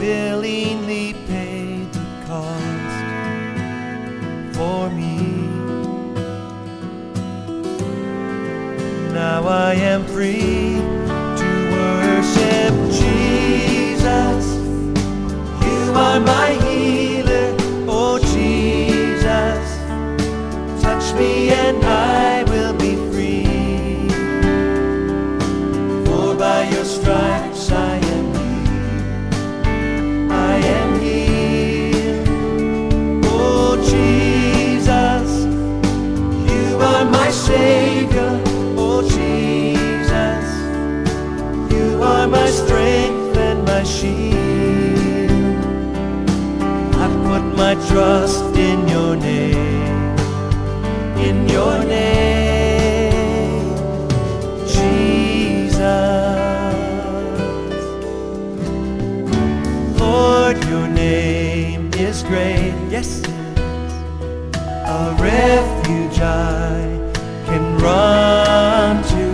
willingly paid the cost for me. Now I am free to worship Jesus. You are my healer, oh Jesus. Touch me and I will be free. For by your stripes I am healed. I am healed. Oh Jesus, you are my Savior. Oh Jesus, you are my strength and my shield. I put my trust in your name, in your name, Jesus. Lord, your name is great, yes it is, a refuge I can run to,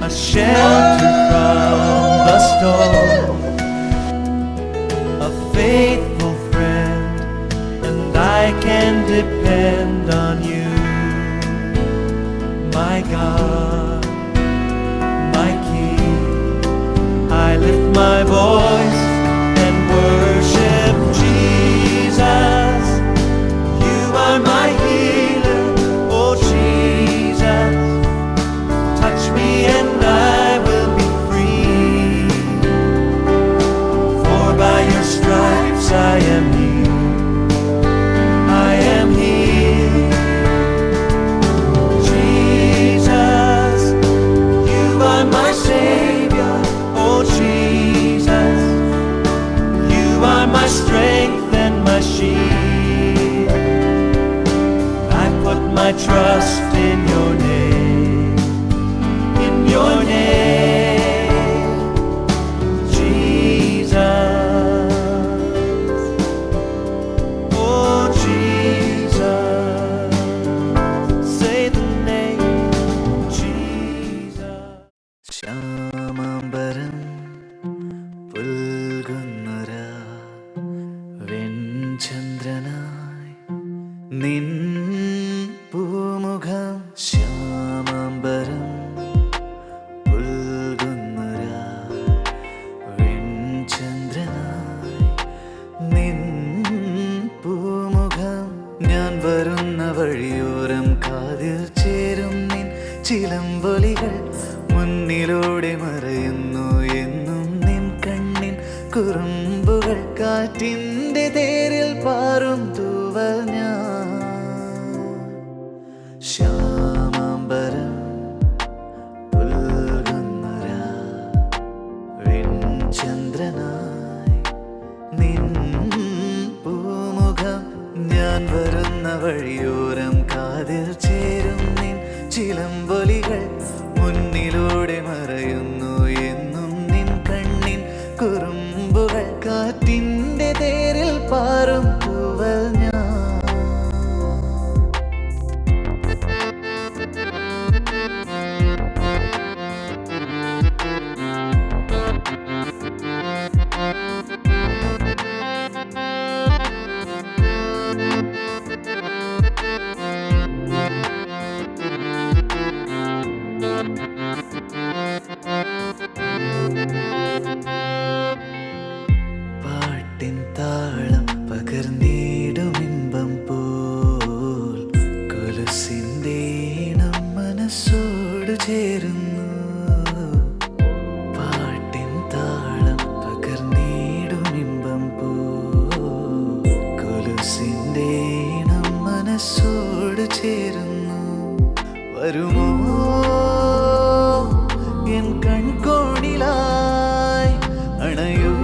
a shelter from the storm, a faithful friend, and I can depend on you. My God, my King, I lift my voice and worship Jesus. You are my healer, oh Jesus. Touch me and I will be free. For by your stripes I am healed. I am healed. Jesus, you are my Savior, oh Jesus. You are my strength and my shield. I put my trust in your name, in your name, Jesus. Oh Jesus, say the name, Jesus. Shyamambaram പുൽകുന്നൊരാ വെൺചന്ദ്രനായി നിൻ പൂമുഖം. ശ്യാമാംബരം പുൽകുന്നൊരാ വെൺചന്ദ്രനായി നിൻ പൂമുഖം. ഞാൻ വരുന്ന വഴിയോരം കാതിൽ ചേരും നിൻ ചിലമ്പൊലികൾ. മുന്നിലൂടെ മറയുന്നു എന്നും നിൻ കണ്ണിൻ കുറുമ്പുകൾ. കാറ്റിൻ്റെ തേരിൽ പാറും തൂവൽ ഞാൻ. ശ്യാമാംബരം പുൽകുന്നൊരാ വെൺചന്ദ്രനായി നിൻ പൂമുഖം. ഞാൻ വരുന്ന വഴിയോരം കാതിൽ ചേരും നിൻ ചിലമ്പൊലികൾ. മുന്നിലൂടെ മറയുന്നു എന്നും നിൻ കണ്ണിൻ കുറുമ്പുകൾ. കാറ്റിൻ്റെ തേരിൽ പാറും തൂവൽ ഞാൻ. പാട്ടിൻ താളം പകർന്നിടുമിമ്പം പോൽ കൊലുസിൻ്റെ ഈണം മനസ്സോട് ചേരുന്നു. പാട്ടിൻ താളം പകർന്നിടുമിമ്പം പോൽ കൊലുസിൻ്റെ ഈണം മനസ്സോട് ചേരുന്നു. വരുമോ എൻ കൺകോണിലായി അണയൂ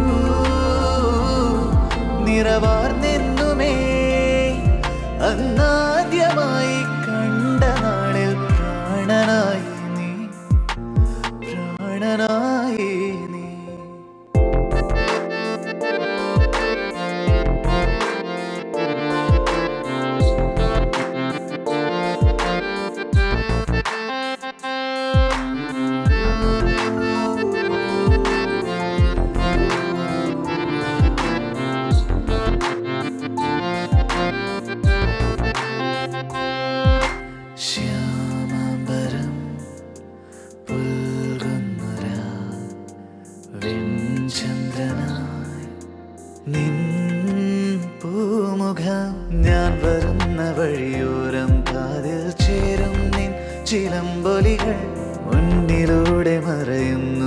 നിറവാർന്നെന്നുമേ. അന്നാദ്യമായി കണ്ട നാളിൽ പ്രാണനായി നീ, പ്രാണനായി നീ. വെൺചന്ദ്രനായി നിൻ പൂമുഖം ഞാൻ വരുന്ന വഴിയോരം കാതിൽ ചേരും നിൻ ചിലമ്പൊലികൾ മുന്നിലൂടെ മറയുന്നു